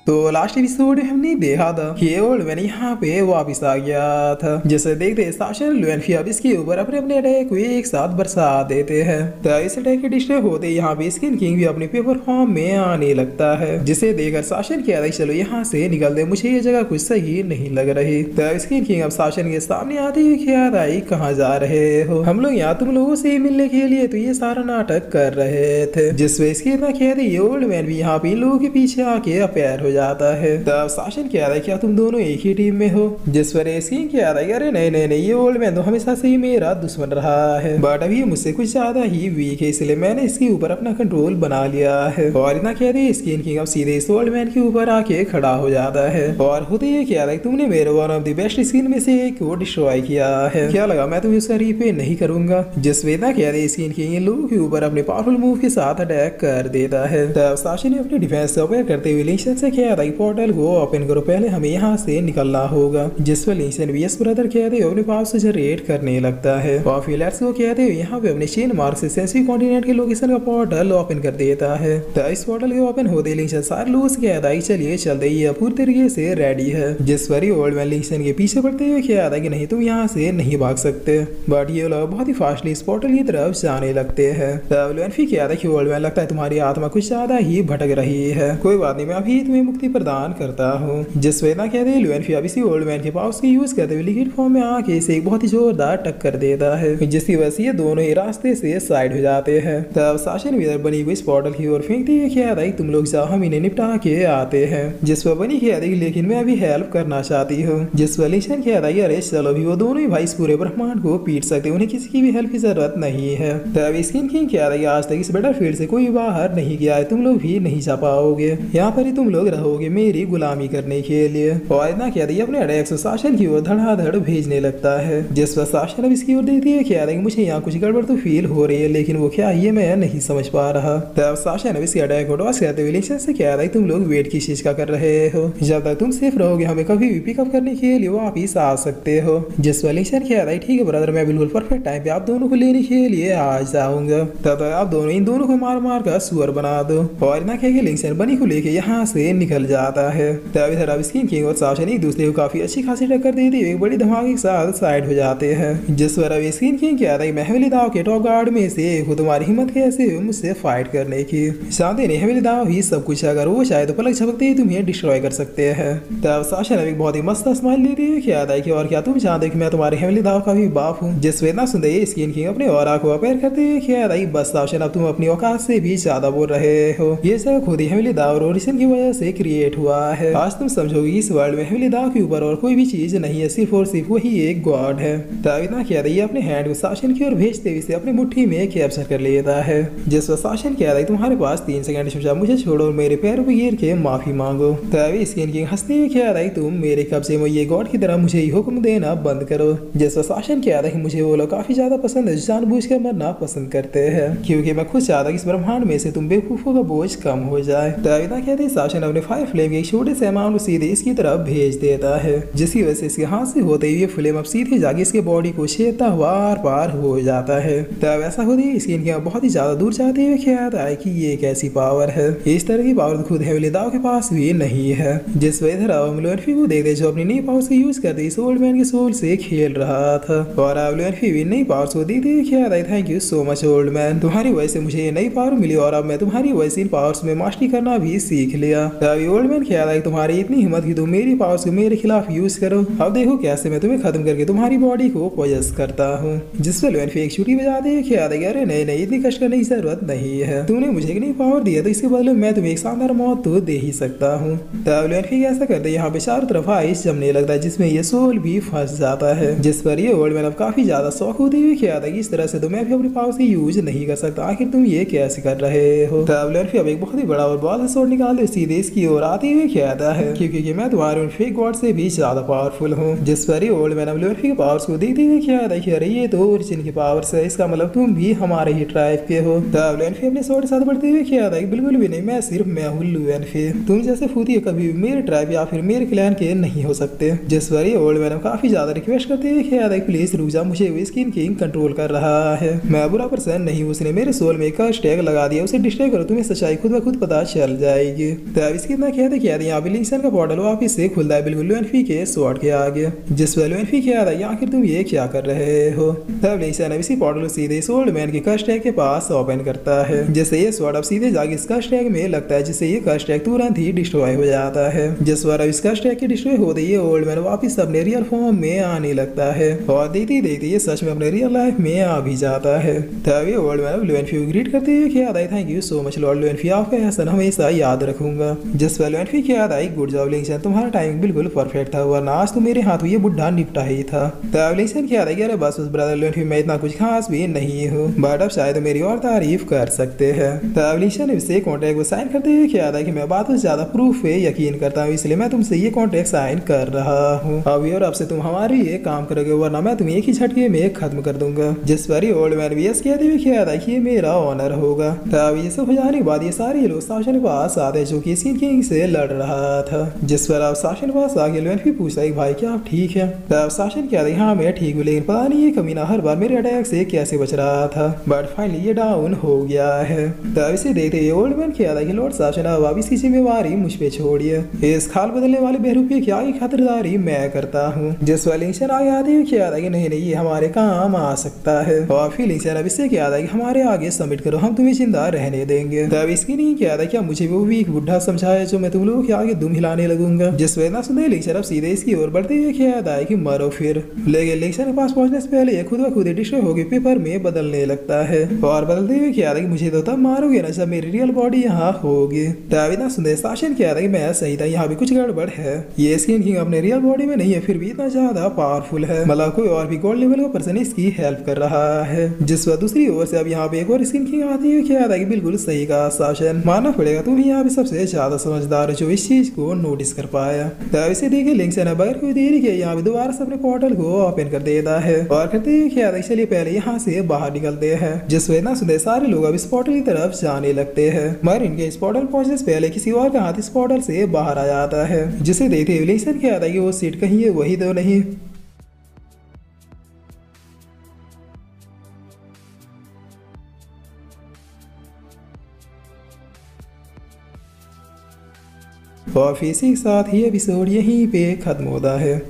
तो last episode में हमने देखा था कि ओल्ड मैन यहाँ पे वापिस आ गया था। जैसे देखते साशन लुएनफी अब इसके ऊपर अपने अपने अटैक को एक साथ बरसा देते हैं। तो इस अटैक के डिस्ट्रॉय होते यहाँ पे स्किन किंग भी अपने पेपर फॉर्म में आने लगता है, जिसे देखकर शासन कहता है चलो यहाँ से निकल दे, मुझे ये जगह कुछ सही नहीं लग रही। तो स्किन किंग अब शासन के सामने आते हुए कहता है कहाँ जा रहे हो, हम लोग यहाँ तुम लोगों से मिलने के लिए तो ये सारा नाटक कर रहे थे। जिसमें इसके इतना कहते ये ओल्ड मैन भी यहाँ पे इन लोगों के पीछे आके अपेयर हो जाता है। तब शासन कह रहा है क्या तुम दोनों एक ही टीम में हो, जिस पर स्किन कह रहा है अरे नहीं नहीं नहीं, ये ओल्ड मैन तो हमेशा से ही मेरा दुश्मन रहा है, बट अभी ये मुझसे कुछ ज्यादा ही वीक है, इसलिए मैंने इसके ऊपर अपना कंट्रोल बना लिया है। और इतना कह रही स्किन किंग अब सीधे इस ओल्ड मैन के ऊपर आके खड़ा हो जाता है और होते ये कह रहा है तुमने मेरे one of the best skin में से एक को डिस्ट्रॉय किया है, क्या लगा मैं तुम्हें उसका रीपे नहीं करूंगा। जिस वेदना कह रही स्किन किंग इन लोगों के ऊपर अपने पावरफुल मूव के साथ अटैक कर देता है। तब शासन ने अपनी डिफेंस अपेयर करते हुए लिंशन से कह रहा पोर्टल को ओपन करो, पहले हमें यहाँ से निकलना होगा। जिस पर लिंशन वीएस ब्रदर कहते हुए अपने पास से जनरेट करने लगता है और फिर लेट्स को कहते हुए यहाँ पे अपने चेन मार्क से सेंसिटिव कॉन्टिनेंट के लोकेशन का पोर्टल ओपन कर देता है। तो इस पोर्टल के ओपन होते लिंशन सारे लोगों से कहता है चलिए चलते ये पूरी तरीके से रेडी है। जिस पर ओल्ड मैन लिंशन के पीछे पड़ते हुए कहता है कि नहीं तुम यहाँ से नहीं भाग सकते, बट ये लोग बहुत ही फास्टली इस पोर्टल की तरफ जाने लगते हैं। तब लुएनफी कहता है कि ओल्ड मैन लगता है तुम्हारी आत्मा कुछ ज्यादा ही भटक रही है, कोई बात नहीं मैं अभी तुम्हें मुक्ति प्रदान करता हूँ। जिस वेदना कहते हैं लुएनफी अब इसी ओल्ड मैन के पास की यूज करते हुए लिक्विड फॉर्म में आके इसे एक बहुत ही जोरदार टक्कर देता है, जिसकी वजह से ये दोनों ही रास्ते से साइड हो जाते हैं। तब शासन भी बनी हुई इस पोर्टल की ओर फेंकती है कहता है तुम लोग जाओ हम इन्हें निपटा के आते हैं। जिस पर बनी कहती है लेकिन मैं अभी हेल्प करना चाहती हूँ। जिस पर लिंशन कहता है अरे चलो भी वो दोनों ही भाई इस पूरे ब्रह्मांड को पीट सकते, उन्हें किसी की भी हेल्प की जरूरत नहीं है। तब स्किन किंग कहता है आज तक इस बैटलफील्ड से कोई बाहर नहीं गया है, तुम लोग भी नहीं जा पाओगे, यहाँ पर ही तुम लोग रहोगे मेरी गुलामी करने के लिए। और इतना कहती है अपने अटैक से शासन की ओर धड़ाधड़ भेजने लगता है। जिस पर शासन अब इसकी ओर देखती है कहता है मुझे यहाँ कुछ गड़बड़ तो फील हो रही है, लेकिन वो क्या ये मैं नहीं समझ पा रहा। तब शासन अब इसके अटैक को टॉस करते हुए लिंशन से कहता है तुम लोग वेट की चीज का कर रहे हो, जब तक तुम सेफ रहोगे हमें कभी भी पिकअप करने के लिए वापिस आ सकते हो। जिस पर लिंशन कहता है ठीक है ब्रदर, मैं बिल्कुल परफेक्ट टाइम पे आप दोनों को लेने के लिए आ जाऊंगा, तब तक आप दोनों इन दोनों को मार मार कर सुअर बना दो। और इतना कह के लिंशन बनी को लेके यहाँ से निकल जाता है। तब इधर अब स्किन किंग और शासन एक दूसरे को काफी अच्छी खासी टक्कर देती हुई एक बड़ी धमाके के साथ साइड हो जाते हैं। जिस पर अब स्किन किंग कहता है मैं हवेली दाव के टॉप गार्ड में से हो, तुम्हारी हिम्मत कैसे हुई मुझसे फाइट करने की, शांति ने हवेली दाव ही सब कुछ, अगर वो चाहे तो पलक झपकते ही तुम्हें डिस्ट्रॉय कर सकते हैं। तब शासन अब एक बहुत ही मस्त स्माइल देती है कहता है कि और क्या तुम जानते कि मैं तुम्हारे हवेली दाव का भी बाप हूँ। जिस वेदना सुनते ही स्किन किंग अपने ऑरा को अपेयर करते हुए कहता है बस शासन अब तुम अपनी औकात से भी ज्यादा बोल रहे हो, ये सब खुद ही हवेली दाव और ओरिजिन की वजह से क्रिएट हुआ है, आज तुम समझोगे इस वर्ल्ड में हवेली दाव के ऊपर और कोई भी चीज नहीं है, सिर्फ और सिर्फ वही एक गॉड है। तब इतना कहता है अपने हैंड को शासन की ओर भेजते हुए इसे अपनी मुट्ठी में कैप्चर कर लेता है। जिस पर शासन कहता है तुम्हारे पास 3 सेकंड सोचा, मुझे छोड़ो और मेरे पैरों पे गिर के माफी मांगो। तब स्किन किंग हंसते हुए कहता है तुम मेरे कब्जे में ये गॉड की तरह मुझे ही हुक्म देना बंद करो। जिस पर शासन कहता है कि मुझे वो लोग काफी ज्यादा पसंद है जानबूझ कर मरना पसंद करते हैं, क्योंकि मैं खुद चाहता कि इस ब्रह्मांड में से तुम बेवकूफों का बोझ कम हो जाए। तब इतना कहते हैं शासन अपने 5 फ्लेम के एक छोटे से अमाउंट सीधे इसकी तरफ भेज देता है, जिसकी वजह से इसके हाथ से होते हुए फ्लेम अब सीधे जाके इसके बॉडी को छेदता हुआ आर पार हो जाता है। तब ऐसा होते ही स्किन किंग बहुत ही ज्यादा दूर जाते हुए कहता है कि ये कैसी पावर है, इस तरह की पावर खुद हवेली दाव के पास भी नहीं है। जिस वजह हम लुएनफी को देखते जो अपनी नई पावर्स का यूज करते इस ओल्ड मैन के सोल से खेल रहा था, और अब लुएनफी भी नई पावर्स को देखते हुए कहता है thank you so much old man, तुम्हारी वजह से मुझे ये नई पावर मिली और अब मैं तुम्हारी वजह से इन पावर्स में मास्टरी करना भी सीख लिया। तब ओल्ड मैन कहता है तुम्हारी इतनी हिम्मत की तुम मेरी पावर्स को मेरे खिलाफ यूज करो, अब देखो कैसे मैं तुम्हें खत्म करके तुम्हारी बॉडी को पोजेस करता हूँ। जिस पर लुएनफी एक छुट्टी बजाते हुए कहता है अरे नहीं नहीं इतनी कष्ट करने की जरूरत नहीं है, तुमने मुझे एक नई पावर दिया तो इसके बदले मैं तुम्हें एक शानदार मौत तो दे ही सकता हूँ। तब लुएनफी ऐसा करते यहाँ पे चारों तरफ आइस जमने लगता है, जिसमें ये सोल भी फंस जाता है। जिस पर ये ओल्ड मैन अब काफी ज्यादा शौक होते हुए कहता है कि इस तरह से तो मैं भी अपनी पावर से यूज नहीं कर सकता, आखिर तुम ये कैसे कर रहे हो। तब लुएनफी अब एक बहुत ही बड़ा और बॉल शॉट निकालते सीधे इसकी ओर आते हुए कहता है क्योंकि मैं तुम्हारे उन फेक गॉड से भी ज्यादा पावरफुल हूँ। जिस पर ये ओल्ड मैन अब लुएनफी के पावर्स को देखते हुए कहता है कि अरे ये तो ओरिजिन की पावर्स है, इसका मतलब तुम भी हमारे ही ट्राइब के हो। तब लुएनफी अपने शॉट साथ बढ़ते हुए कहता है बिल्कुल भी नहीं, मैं सिर्फ मैं हूँ लुएनफी, तुम जैसे फूती कभी भी मेरे ट्राइब या फिर मेरे क्लैन के नहीं हो सकते। जिस पर ये ओल्ड मैन काफी ज्यादा रिक्वेस्ट करते हुए कहता है प्लीज रुक जा, मुझे स्किन किंग कंट्रोल कर रहा है, मैं बुरा पर्सन नहीं, उसने मेरे सोल में एक टैग लगा दिया, उसे डिस्ट्रॉय करो, तुम्हें सच्चाई खुद ब खुद पता चल जाएगी। तब इसके इतना किया था यहाँ पे लिंक्सन का पोर्टल वापिस से खुलता है बिल्कुल लुएनफी के स्वॉर्ड के आगे, जिस पर लुएनफी किया था आखिर तुम ये क्या कर रहे हो। तब लिंक्सन अब इसी पोर्टल सीधे इस ओल्ड मैन के कस्ट टैग के पास ओपन करता है, जैसे ये स्वॉर्ड अब सीधे जाके इस कस्ट टैग में लगता है, जिससे ये कस्ट टैग तुरंत ही डिस्ट्रॉय हो जाता है। जिस पर अब इस कस्ट टैग के डिस्ट्रॉय होते ये ओल्ड मैन वापिस अपने रियल फॉर्म में आने लगता है और देखते देखते ये सच में अपने रियल लाइफ में आ भी जाता है। तब ये ओल्ड मैन लुएनफी को ग्रीट करते हुए किया था, thank you so much lord लुएनफी, आपका एहसान हमेशा याद रखूंगा। जिस पर लुएनफी किया था, गुड जॉब लिंक्सन, तुम्हारा टाइमिंग बिल्कुल परफेक्ट था, वरना आज तो मेरे हाथ ये बुढ़ा निपटा ही था। तब लिंक्सन किया था कि अरे बस ब्रदर लुएनफी, मैं इतना कुछ खास भी नहीं हूँ, बट अब शायद मेरी और तारीफ कर सकते हैं। तब लिंक्सन ने इससे कॉन्ट्रैक्ट को साइन करते हुए किया था कि मैं बातों से ज्यादा प्रूफ पे यकीन करता हूँ, इसलिए मैं तुमसे ये कॉन्ट्रैक्ट साइन कर रहा हूँ अभी, और अब से तुम हमारे लिए काम करोगे, वरना मैं तुम्हें एक ही झटके में खत्म कर दूंगा। जिस पर ओल्ड मैन भी कहते हुए किया था कि ये मेरा ऑनर होगा। तब ये सब हो जाने के बाद ये सारे लोग साशन के पास आते जो कि स्किन किंग से लड़ रहा था, जिस पर अब साशन के पास आगे लुएनफी पूछता है भाई क्या आप ठीक है। तब साशन कहता है हाँ मैं ठीक हूँ, लेकिन पता नहीं ये कमीना हर बार मेरे अटैक से कैसे बच रहा था, बट फाइनली ये डाउन हो गया है। तब इसे देखते हुए ओल्ड मैन कहता है कि लॉर्ड साशन अब इसकी जिम्मेवारी मुझ पे छोड़िए, इस खाल बदलने वाले बहरूपे की आगे खातिरदारी मैं करता हूँ। जिस पर लिंक्सन आगे आते हुए कहता है कि नहीं नहीं ये हमारे काम आ सकता है, और फिर लिंक्सन अब इससे कहता है कि हमारे आगे सबमिट करो, हम तुम्हें जिंदा रहने देंगे। तब इसकी नहीं कहता क्या मुझे वो वीक बुढ़ा समझा है जो मैं तुम लोगों के आगे दुम हिलाने लगूंगा। जिस पर ना सुने लिंक्सन अब सीधे इसकी ओर बढ़ते हुए कहता है कि मरो फिर, लेकिन लिंक्सन के पास पहुंचने से पहले खुद ब खुद डिस्ट्रॉय होकर पेपर में बदलने लगता है और बदलते हुए कहता है कि मुझे तो तब मारोगे ना जब मेरी रियल बॉडी यहाँ होगी। तब इतना सुने साशन कहता है कि मैं सही था, यहाँ भी कुछ गड़बड़ है, ये स्किन किंग अपने रियल बॉडी में नहीं है फिर भी इतना ज्यादा पावरफुल है, मतलब कोई और भी गोल्ड लेवल का पर्सन इसकी हेल्प कर रहा है। जिस पर दूसरी ओर से अब यहाँ पे एक और स्किन किंग आती है, क्या था कि बिल्कुल सही कहा शासन, मानना पड़ेगा तुम ही यहाँ पे सबसे ज्यादा समझदार जो इस चीज को नोटिस कर पाया। तब इसे देखे लिंक्सन बगैर कोई देरी के यहाँ पे दोबारा से अपने पोर्टल को ओपन कर देता है और कहते हैं क्या था चलिए पहले यहाँ से बाहर निकलते हैं। जिस वजह ना सुनते सारे लोग अब इस पोर्टल की तरफ जाने लगते हैं, मगर इनके इस पोर्टल पहुंचने से पहले किसी और का हाथ इस पोर्टल से बाहर आ जाता है, जिसे देखते हुए लिंक्सन क्या था कि वो सीट कहीं है वही तो नहीं। और फिर इसी के साथ ये एपिसोड यहीं पे खत्म होता है।